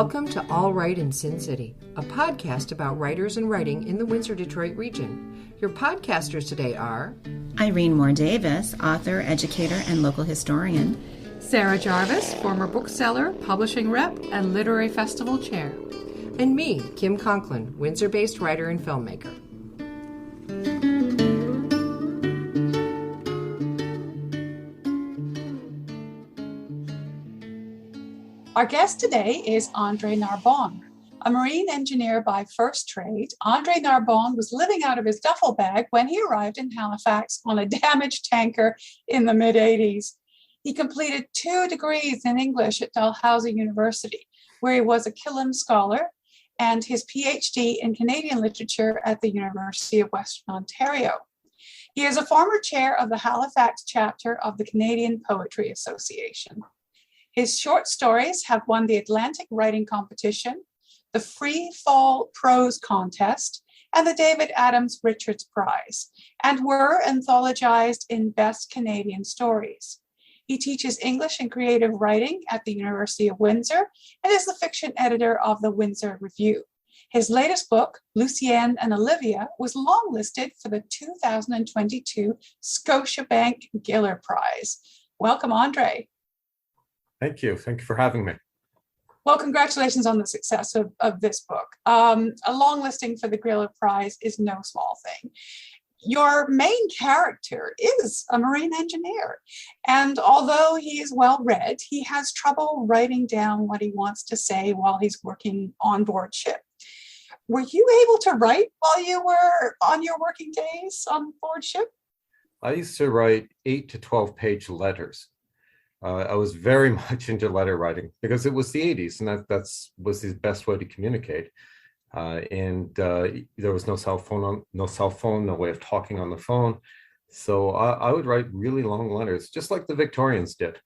Welcome to All Right in Sin City, a podcast about writers and writing in the Windsor-Detroit region. Your podcasters today are Irene Moore Davis, author, educator, and local historian. Sarah Jarvis, former bookseller, publishing rep, and literary festival chair. And me, Kim Conklin, Windsor-based writer and filmmaker. Our guest today is André Narbonne. A marine engineer by first trade, André Narbonne was living out of his duffel bag when he arrived in Halifax on a damaged tanker in the mid-eighties. He completed 2 degrees in English at Dalhousie University, where he was a Killam Scholar, and his Ph.D. in Canadian literature at the University of Western Ontario. He is a former chair of the Halifax chapter of the Canadian Poetry Association. His short stories have won the Atlantic Writing Competition, the FreeFall Prose Contest, and the David Adams Richards Prize, and were anthologized in Best Canadian Stories. He teaches English and creative writing at the University of Windsor and is the fiction editor of the Windsor Review. His latest book, Lucien and Olivia, was longlisted for the 2022 Scotiabank Giller Prize. Welcome, André. Thank you. Thank you for having me. Well, congratulations on the success of this book. A long listing for the Giller Prize is no small thing. Your main character is a marine engineer, and although he is well-read, he has trouble writing down what he wants to say while he's working on board ship. Were you able to write while you were on your working days on board ship? I used to write 8 to 12-page letters. I was very much into letter writing because it was the 80s, and that was the best way to communicate. There was no cell phone, no way of talking on the phone. So I would write really long letters, just like the Victorians did.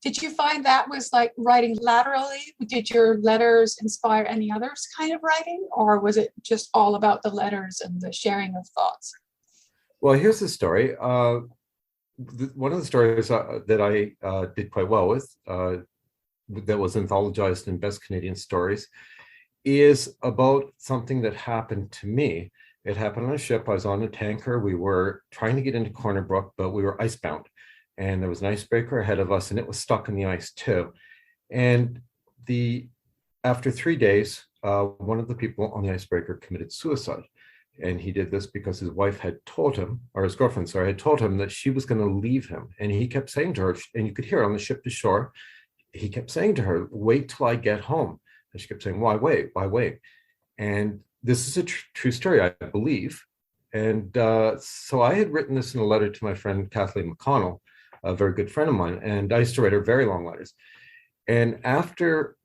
Did you find that was like writing laterally? Did your letters inspire any other kind of writing, or was it just all about the letters and the sharing of thoughts? Well, here's the story. One of the stories that I did quite well with, that was anthologized in Best Canadian Stories, is about something that happened to me. It happened on a ship. I was on a tanker. We were trying to get into Corner Brook, but we were icebound. And there was an icebreaker ahead of us, and it was stuck in the ice too. And after 3 days, one of the people on the icebreaker committed suicide. And he did this because his wife had told him, or his girlfriend, sorry, had told him that she was going to leave him. And he kept saying to her, and you could hear on the ship to shore, he kept saying to her, "Wait till I get home." And she kept saying, "Why wait? Why wait?" And this is a true story, I believe. And so I had written this in a letter to my friend Kathleen McConnell, a very good friend of mine, and I used to write her very long letters. And after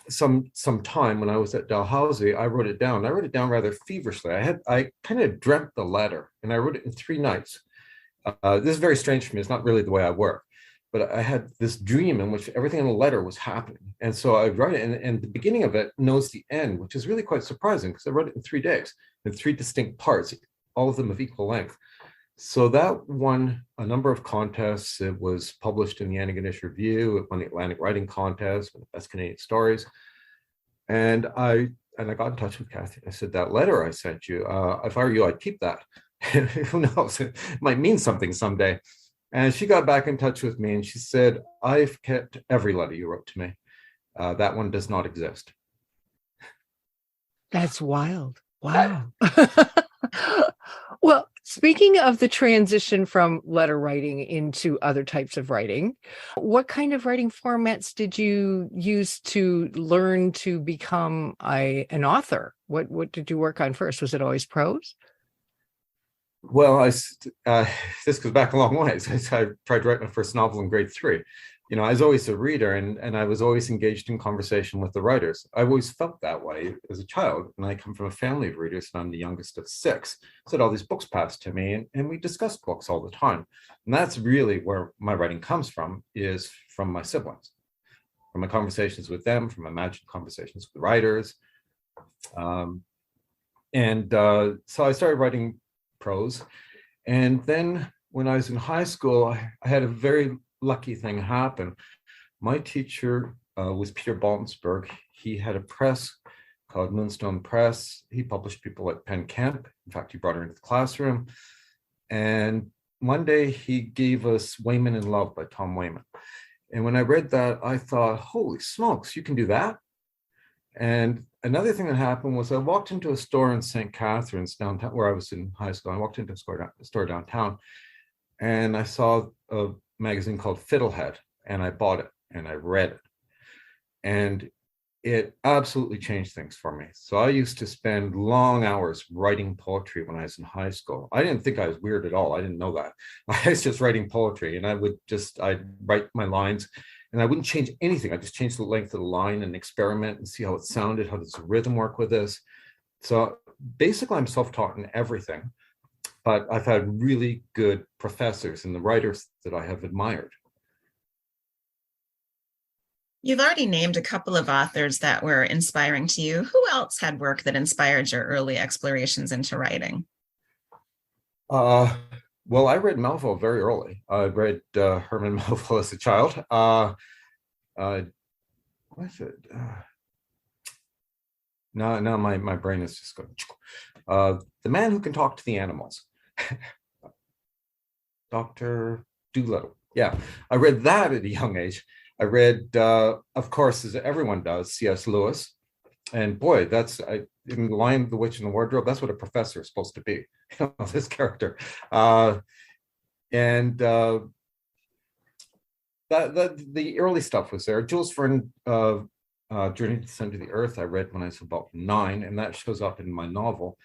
some time when I was at Dalhousie, I wrote it down. I wrote it down rather feverishly. I kind of dreamt the letter, and I wrote it in 3 nights. This is very strange for me. It's not really the way I work, but I had this dream in which everything in the letter was happening. And so I wrote it, and the beginning of it knows the end, which is really quite surprising because I wrote it in 3 days in 3 distinct parts, all of them of equal length. So that won a number of contests. It was published in the Gagnon Review. It won the Atlantic Writing Contest, won the Best Canadian Stories. And I got in touch with Kathy. I said, "That letter I sent you, if I were you, I'd keep that." Who knows? It might mean something someday. And she got back in touch with me, and she said, "I've kept every letter you wrote to me. That one does not exist." That's wild. Wow. Well, speaking of the transition from letter writing into other types of writing, what kind of writing formats did you use to learn to become an author? What did you work on first? Was it always prose? Well, this goes back a long ways. I tried to write my first novel in grade 3. I was always a reader, and I was always engaged in conversation with the writers. I always felt that way as a child, and I come from a family of readers, and I'm the youngest of 6. So all these books passed to me, and we discussed books all the time. And that's really where my writing comes from, is from my siblings, from my conversations with them, from imagined conversations with writers. So I started writing prose. And then when I was in high school, I had a very lucky thing happen. My teacher was Peter Baltonsberg. He had a press called Moonstone Press. He published people like Penn Kemp. In fact, he brought her into the classroom. And one day he gave us Wayman in Love by Tom Wayman. And when I read that, I thought, holy smokes, you can do that? And another thing that happened was I walked into a store in St. Catharines downtown, where I was in high school. I walked into a store downtown, and I saw a magazine called Fiddlehead, and I bought it and I read it. And it absolutely changed things for me. So I used to spend long hours writing poetry when I was in high school. I didn't think I was weird at all. I didn't know that. I was just writing poetry, and I'd write my lines, and I wouldn't change anything. I just changed the length of the line and experiment and see how it sounded. How does the rhythm work with this? So basically I'm self-taught in everything, but I've had really good professors and the writers that I have admired. You've already named a couple of authors that were inspiring to you. Who else had work that inspired your early explorations into writing? Well, I read Melville very early. I read Herman Melville as a child. What is it? No, my brain is just going. The Man Who Can Talk to the Animals. Dr. Dolittle. Yeah, I read that at a young age. I read, of course, as everyone does, C.S. Lewis. And boy, in The Lion, the Witch, and the Wardrobe, that's what a professor is supposed to be, this character. The early stuff was there. Jules Verne, Journey to the Center of the Earth, I read when I was about 9, and that shows up in my novel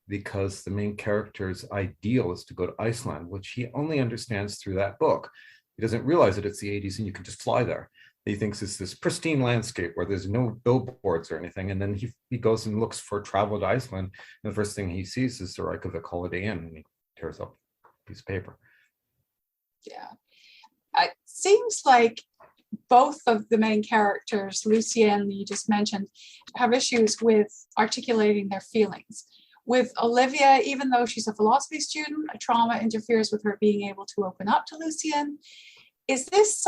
because the main character's ideal is to go to Iceland, which he only understands through that book. He doesn't realize that it's the 80s and you can just fly there. He thinks it's this pristine landscape where there's no billboards or anything. And then he goes and looks for travel to Iceland. And the first thing he sees is the Reykjavik Holiday Inn, and he tears up a piece of paper. Yeah. It seems like both of the main characters, Lucien, you just mentioned, have issues with articulating their feelings. With Olivia, even though she's a philosophy student, a trauma interferes with her being able to open up to Lucien. Is this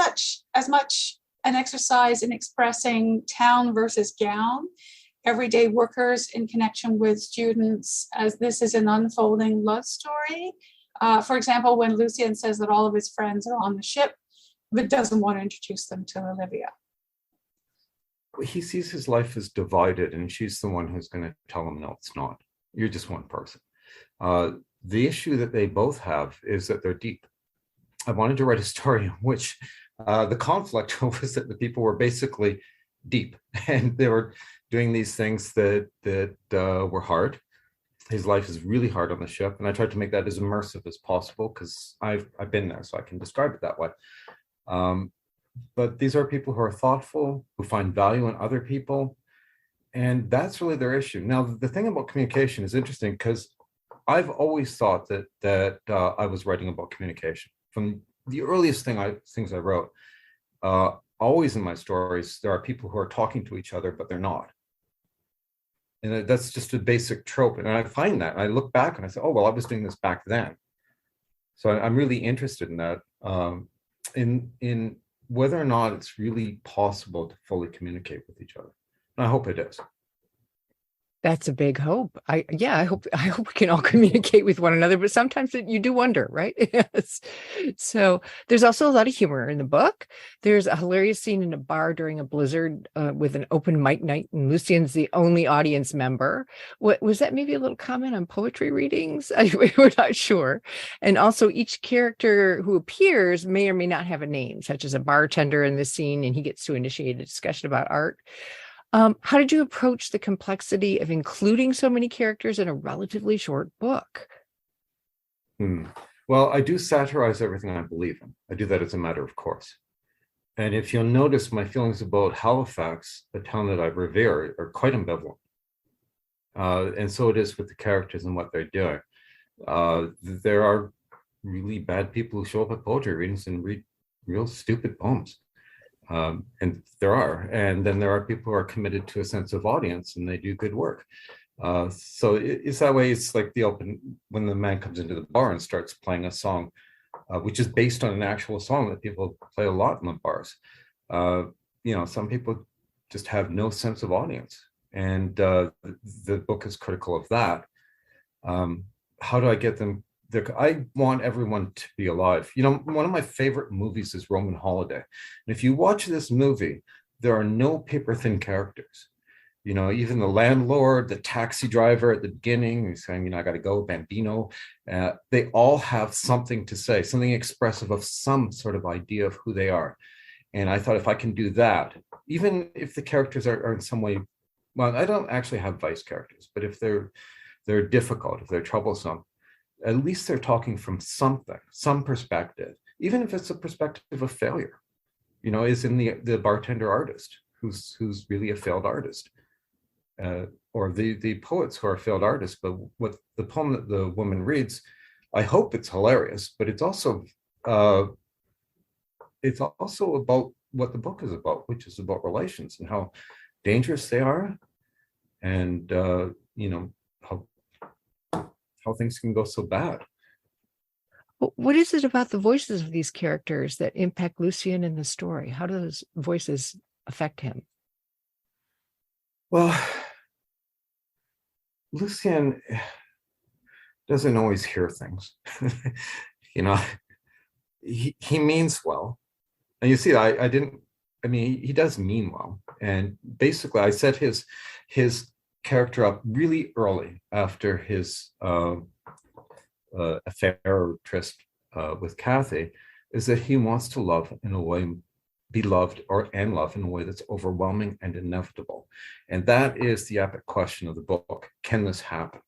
as much an exercise in expressing town versus gown, everyday workers in connection with students, as this is an unfolding love story? For example, when Lucien says that all of his friends are on the ship, but doesn't want to introduce them to Olivia. He sees his life as divided, and she's the one who's going to tell him, no, it's not. You're just one person. The issue that they both have is that they're deep. I wanted to write a story in which the conflict was that the people were basically deep, and they were doing these things that were hard. His life is really hard on the ship, and I tried to make that as immersive as possible because I've been there, so I can describe it that way. But these are people who are thoughtful, who find value in other people, and that's really their issue. Now, the thing about communication is interesting because I've always thought that I was writing about communication. From the earliest things I wrote, always in my stories, there are people who are talking to each other, but they're not. And that's just a basic trope. And I find that, and I look back and I say, oh, well, I was doing this back then. So I'm really interested in that, in whether or not it's really possible to fully communicate with each other. And I hope it is. That's a big hope. I hope we can all communicate with one another, but sometimes you do wonder, right? Yes. So there's also a lot of humor in the book. There's a hilarious scene in a bar during a blizzard with an open mic night, and Lucien's the only audience member. What was that? Maybe a little comment on poetry readings? We're not sure. And also each character who appears may or may not have a name, such as a bartender in the scene, and he gets to initiate a discussion about art. How did you approach the complexity of including so many characters in a relatively short book? Well, I do satirize everything I believe in. I do that as a matter of course. And if you'll notice, my feelings about Halifax, the town that I revere, are quite ambivalent. And so it is with the characters and what they're doing. There are really bad people who show up at poetry readings and read real stupid poems. And there are. And then there are people who are committed to a sense of audience and they do good work. So it's that way. It's like when the man comes into the bar and starts playing a song, which is based on an actual song that people play a lot in the bars. some people just have no sense of audience, and the book is critical of that. How do I get them? I want everyone to be alive. One of my favorite movies is Roman Holiday. And if you watch this movie, there are no paper thin characters. Even the landlord, the taxi driver at the beginning, he's saying, I got to go, Bambino. They all have something to say, something expressive of some sort of idea of who they are. And I thought, if I can do that, even if the characters are in some way, well, I don't actually have vice characters, but if they're difficult, if they're troublesome, at least they're talking from something, some perspective, even if it's a perspective of failure, is in the bartender artist who's really a failed artist. Or the poets who are failed artists. But what the poem that the woman reads, I hope it's hilarious, but it's also about what the book is about, which is about relations and how dangerous they are, and how things can go so bad. What is it about the voices of these characters that impact Lucien in the story? How do those voices affect him? Well, Lucien doesn't always hear things. He means well. And you see, he does mean well. And basically, I set his character up really early after his affair or tryst with Kathy, is that he wants to love in a way, be loved and love in a way that's overwhelming and inevitable. And that is the epic question of the book. Can this happen?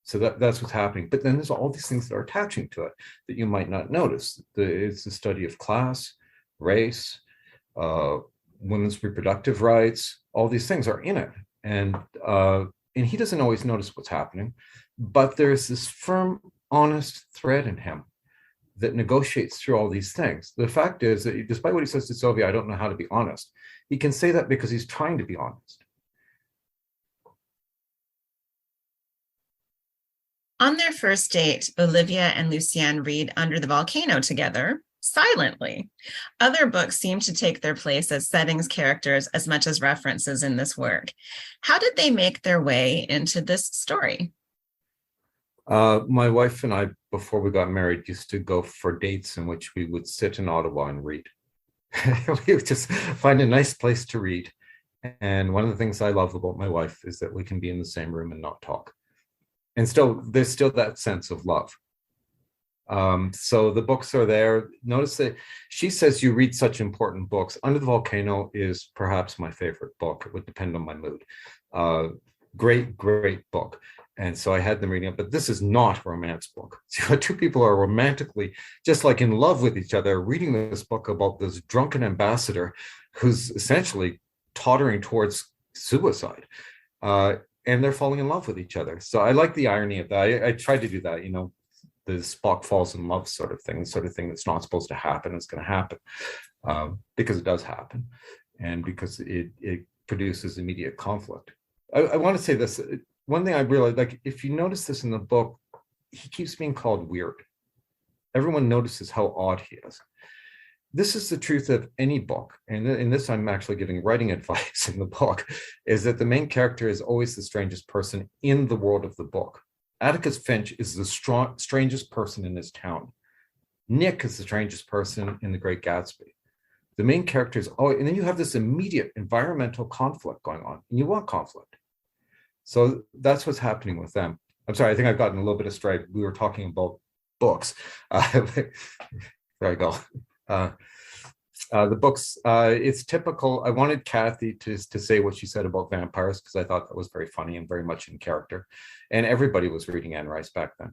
So that's what's happening. But then there's all these things that are attaching to it that you might not notice. It's the study of class, race, women's reproductive rights. All these things are in it. And he doesn't always notice what's happening, but there's this firm, honest thread in him that negotiates through all these things. The fact is that despite what he says to Sylvia, I don't know how to be honest, he can say that because he's trying to be honest. On their first date, Olivia and Lucien read Under the Volcano together, silently. Other books seem to take their place as settings, characters, as much as references in this work. How did they make their way into this story? My wife and I, before we got married, used to go for dates in which we would sit in Ottawa and read. We would just find a nice place to read. And one of the things I love about my wife is that we can be in the same room and not talk. And still, there's still that sense of love. So the books are there. Notice that she says you read such important books. Under the Volcano is perhaps my favorite book. It would depend on my mood. Great, great book. And so I had them reading it, but this is not a romance book. So two people are romantically, just like in love with each other, reading this book about this drunken ambassador who's essentially tottering towards suicide. And they're falling in love with each other. So I like the irony of that. I tried to do that, the Spock falls in love sort of thing that's not supposed to happen is going to happen, because it does happen, and because it produces immediate conflict. I want to say this. One thing I realized, like, if you notice this in the book, he keeps being called weird. Everyone notices how odd he is. This is the truth of any book. And in this, I'm actually giving writing advice in the book, is that the main character is always the strangest person in the world of the book. Atticus Finch is the strangest person in his town. Nick is the strangest person in The Great Gatsby. The main character is, and then you have this immediate environmental conflict going on, and you want conflict. So that's what's happening with them. I'm sorry, I think I've gotten a little bit astray. We were talking about books. There I go. The books, it's typical. I wanted Kathy to say what she said about vampires because I thought that was very funny and very much in character. And everybody was reading Anne Rice back then.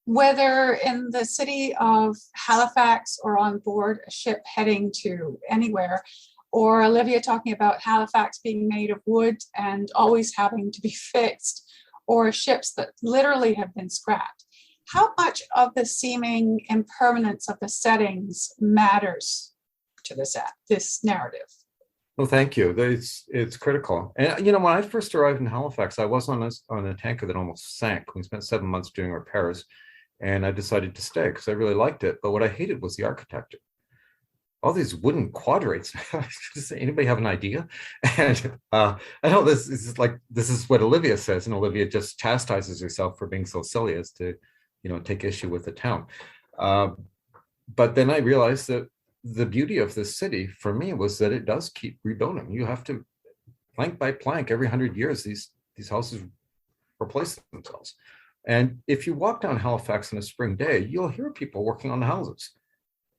Whether in the city of Halifax or on board a ship heading to anywhere, or Olivia talking about Halifax being made of wood and always having to be fixed, or ships that literally have been scrapped. How much of the seeming impermanence of the settings matters to this narrative? Well, thank you. It's critical. And when I first arrived in Halifax, I was on a tanker that almost sank. We spent 7 months doing repairs, and I decided to stay because I really liked it. But what I hated was the architecture. all these wooden quadrates. Does anybody have an idea? And I know this is what Olivia says, and Olivia just chastises herself for being so silly as to, take issue with the town. But then I realized that the beauty of this city for me was that it does keep rebuilding. You have to, plank by plank, every 100 years, these houses replace themselves. And if you walk down Halifax on a spring day, you'll hear people working on the houses.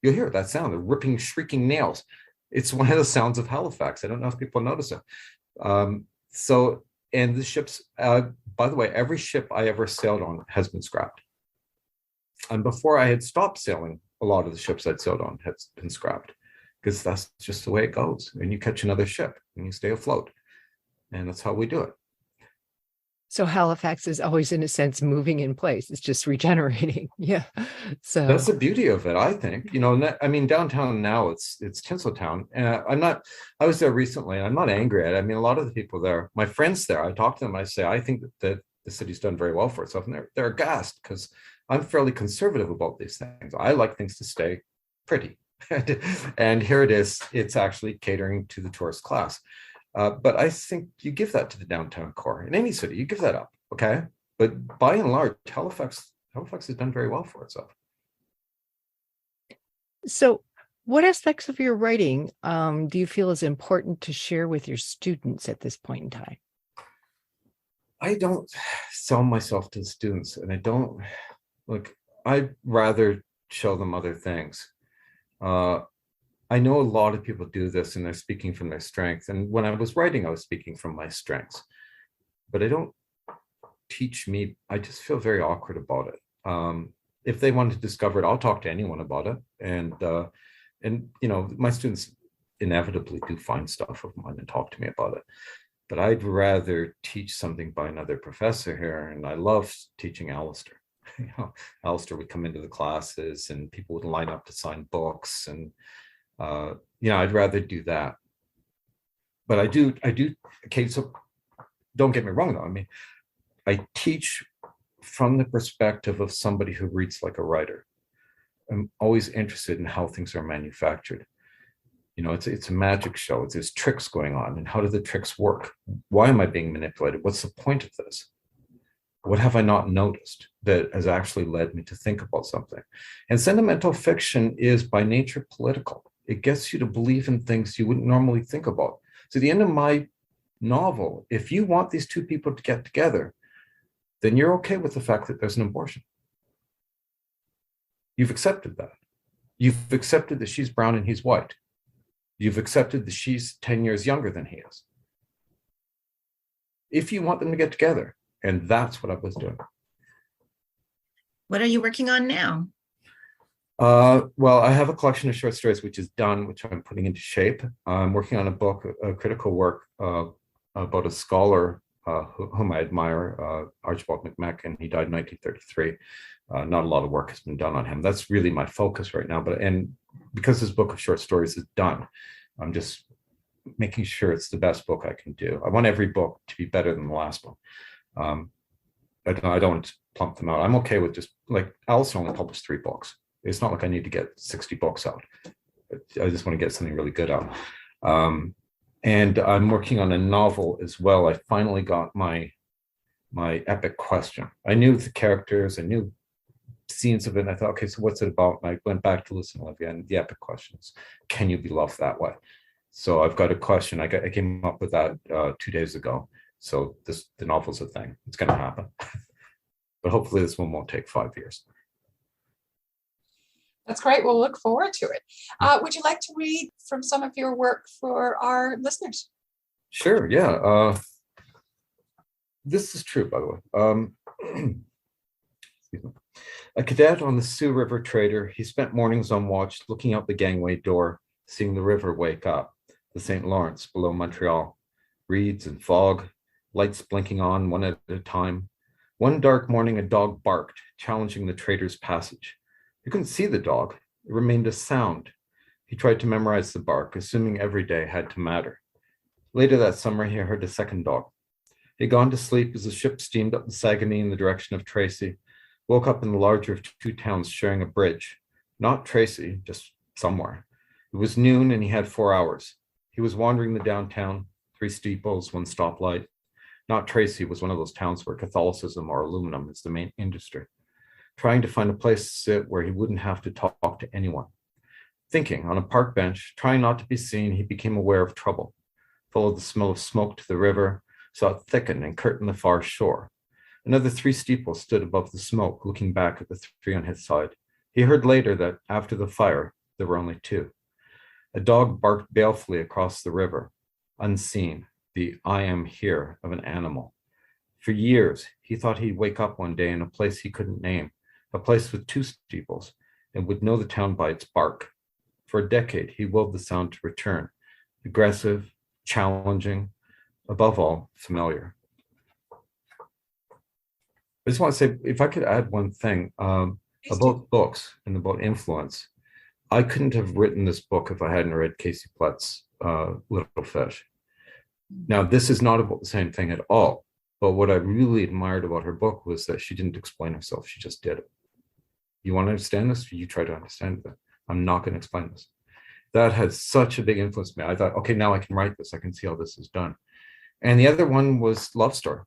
You'll hear that sound, the ripping, shrieking nails. It's one of the sounds of Halifax. I don't know if people notice it. And the ships, by the way, every ship I ever sailed on has been scrapped. And before I had stopped sailing, a lot of the ships I'd sailed on had been scrapped, because that's just the way it goes. And you catch another ship and you stay afloat. And that's how we do it. So Halifax is always, in a sense, moving in place. It's just regenerating. Yeah. So that's the beauty of it, I think. Downtown now, it's Tinseltown. I was there recently, and I'm not angry at it. A lot of the people there, my friends there, I talk to them, I say, I think that the city's done very well for itself. And they're aghast, because I'm fairly conservative about these things. I like things to stay pretty. And here it is, it's actually catering to the tourist class. But I think you give that to the downtown core in any city. You give that up, okay? But by and large, Halifax has done very well for itself. So, what aspects of your writing do you feel is important to share with your students at this point in time? I don't sell myself to the students, and I'd rather show them other things. I know a lot of people do this, and they're speaking from their strengths. And when I was writing, I was speaking from my strengths. But I don't teach me. I just feel very awkward about it. If they want to discover it, I'll talk to anyone about it. And my students inevitably do find stuff of mine and talk to me about it. But I'd rather teach something by another professor here. And I love teaching Alistair. Alistair would come into the classes, and people would line up to sign books, and I'd rather do that. But I do. Okay, so don't get me wrong, though. I teach from the perspective of somebody who reads like a writer. I'm always interested in how things are manufactured. It's a magic show. There's tricks going on, and how do the tricks work? Why am I being manipulated? What's the point of this? What have I not noticed that has actually led me to think about something? And sentimental fiction is by nature political. It gets you to believe in things you wouldn't normally think about. So at the end of my novel, if you want these two people to get together, then you're okay with the fact that there's an abortion. You've accepted that. You've accepted that she's brown and he's white. You've accepted that she's 10 years younger than he is. If you want them to get together, and that's what I was doing. What are you working on now? Well, I have a collection of short stories which is done, which I'm putting into shape. I'm working on a book, a critical work about a scholar whom I admire, Archibald MacMecken. He died in 1933. Not a lot of work has been done on him. That's really my focus right now. And because this book of short stories is done, I'm just making sure it's the best book I can do. I want every book to be better than the last one. I don't plump them out. I'm okay with just, like, Alistair only published 3 books. It's not like I need to get 60 books out. I just want to get something really good out. And I'm working on a novel as well. I finally got my epic question. I knew the characters, I knew scenes of it, and I thought, okay, so what's it about? And I went back to Lucien Olivia, and the epic question is, can you be loved that way? So I've got a question. I came up with that 2 days ago. So the novel's a thing. It's going to happen. But hopefully this one won't take 5 years. That's great. We'll look forward to it. Would you like to read from some of your work for our listeners? Sure, yeah. This is true, by the way. Excuse me. A cadet on the Sioux River trader, he spent mornings on watch, looking out the gangway door, seeing the river wake up, the St. Lawrence below Montreal, reeds and fog, lights blinking on one at a time. One dark morning, a dog barked, challenging the trader's passage. He couldn't see the dog. It remained a sound. He tried to memorize the bark, assuming every day had to matter. Later that summer, he heard a second dog. He had gone to sleep as the ship steamed up the Saguenay in the direction of Tracy, woke up in the larger of 2 towns sharing a bridge. Not Tracy, just somewhere. It It was noon and he had 4 hours. He was wandering the downtown, 3 steeples, 1 stoplight. Not Tracy was one of those towns where Catholicism or aluminum is the main industry. Trying to find a place to sit where he wouldn't have to talk to anyone. Thinking on a park bench, trying not to be seen, he became aware of trouble. Followed the smell of smoke to the river, saw it thicken and curtain the far shore. Another 3 steeples stood above the smoke, looking back at the 3 on his side. He heard later that after the fire, there were only 2. A dog barked balefully across the river, unseen, the I am here of an animal. For years, he thought he'd wake up one day in a place he couldn't name, a place with 2 steeples, and would know the town by its bark. For a decade, he willed the sound to return, aggressive, challenging, above all, familiar. I just want to say, if I could add one thing about books and about influence, I couldn't have written this book if I hadn't read Casey Plett's Little Fish. Now, this is not about the same thing at all, but what I really admired about her book was that she didn't explain herself, she just did it. You want to understand this? You try to understand it. I'm not going to explain this. That had such a big influence on me. I thought, okay, now I can write this. I can see how this is done. And the other one was Love Story.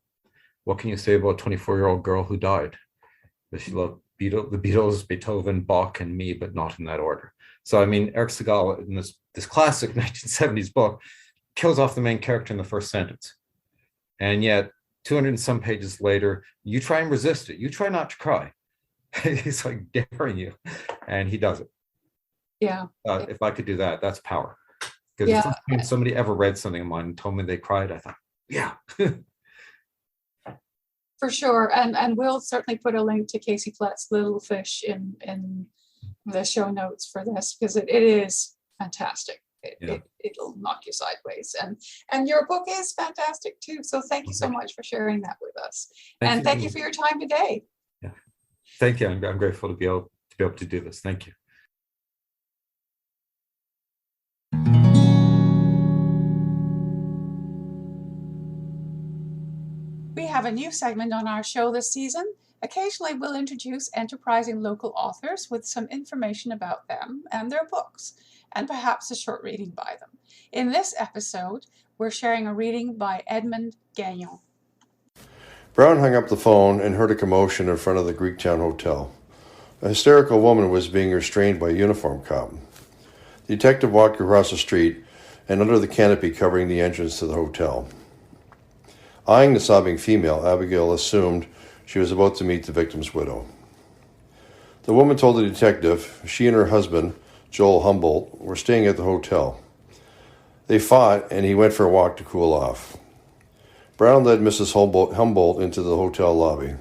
What can you say about a 24-year-old girl who died? That she loved the Beatles, Beethoven, Bach, and me, but not in that order. So, I mean, Eric Segal in this classic 1970s book kills off the main character in the first sentence. And yet, 200 and some pages later, you try and resist it. You try not to cry. He's like daring you, and he does it. Yeah. If I could do that, that's power. Because the first time somebody ever read something of mine and told me they cried, I thought, yeah. For sure. And we'll certainly put a link to Casey Plett's Little Fish in the show notes for this, because it is fantastic. It'll knock you sideways. And your book is fantastic too. So thank you so much for sharing that with us. Thank you for your time today. Yeah. Thank you. I'm grateful to be able to do this. Thank you. We have a new segment on our show this season. Occasionally, we'll introduce enterprising local authors with some information about them and their books, and perhaps a short reading by them. In this episode, we're sharing a reading by Edmond Gagnon. Brown hung up the phone and heard a commotion in front of the Greektown Hotel. A hysterical woman was being restrained by a uniformed cop. The detective walked across the street and under the canopy covering the entrance to the hotel. Eyeing the sobbing female, Abigail assumed she was about to meet the victim's widow. The woman told the detective she and her husband, Joel Humboldt, were staying at the hotel. They fought, and he went for a walk to cool off. Brown led Mrs. Humboldt into the hotel lobby.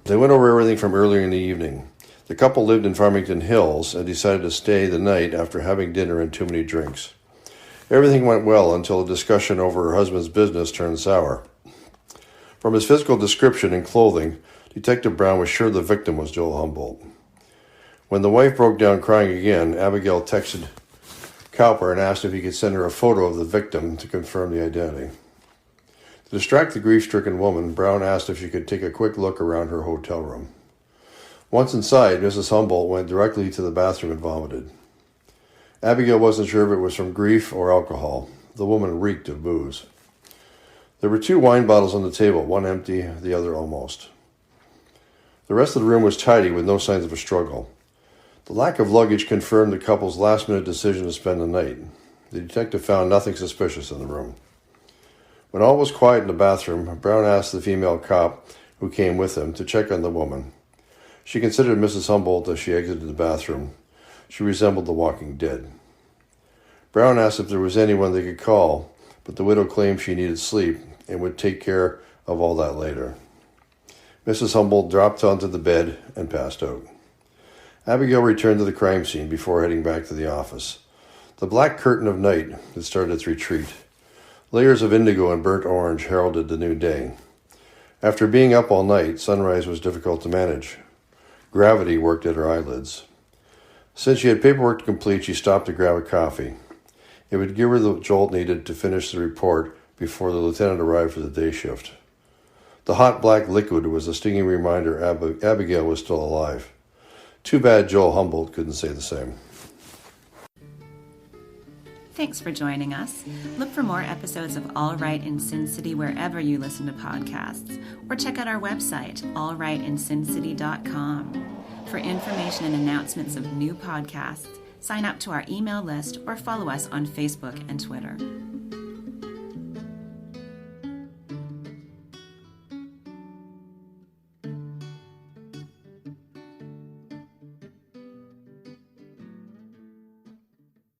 They went over everything from earlier in the evening. The couple lived in Farmington Hills and decided to stay the night after having dinner and too many drinks. Everything went well until a discussion over her husband's business turned sour. From his physical description and clothing, Detective Brown was sure the victim was Joel Humboldt. When the wife broke down crying again, Abigail texted Cowper and asked if he could send her a photo of the victim to confirm the identity. To distract the grief-stricken woman, Brown asked if she could take a quick look around her hotel room. Once inside, Mrs. Humboldt went directly to the bathroom and vomited. Abigail wasn't sure if it was from grief or alcohol. The woman reeked of booze. There were 2 wine bottles on the table, one empty, the other almost. The rest of the room was tidy with no signs of a struggle. The lack of luggage confirmed the couple's last-minute decision to spend the night. The detective found nothing suspicious in the room. When all was quiet in the bathroom, Brown asked the female cop who came with him to check on the woman. She considered Mrs. Humboldt as she exited the bathroom. She resembled the walking dead. Brown asked if there was anyone they could call, but the widow claimed she needed sleep and would take care of all that later. Mrs. Humboldt dropped onto the bed and passed out. Abigail returned to the crime scene before heading back to the office. The black curtain of night had started its retreat. Layers of indigo and burnt orange heralded the new day. After being up all night, sunrise was difficult to manage. Gravity worked at her eyelids. Since she had paperwork to complete, she stopped to grab a coffee. It would give her the jolt needed to finish the report before the lieutenant arrived for the day shift. The hot black liquid was a stinging reminder Abigail was still alive. Too bad Joel Humboldt couldn't say the same. Thanks for joining us. Look for more episodes of All Right in Sin City wherever you listen to podcasts, or check out our website, allrightinsincity.com. For information and announcements of new podcasts, sign up to our email list or follow us on Facebook and Twitter.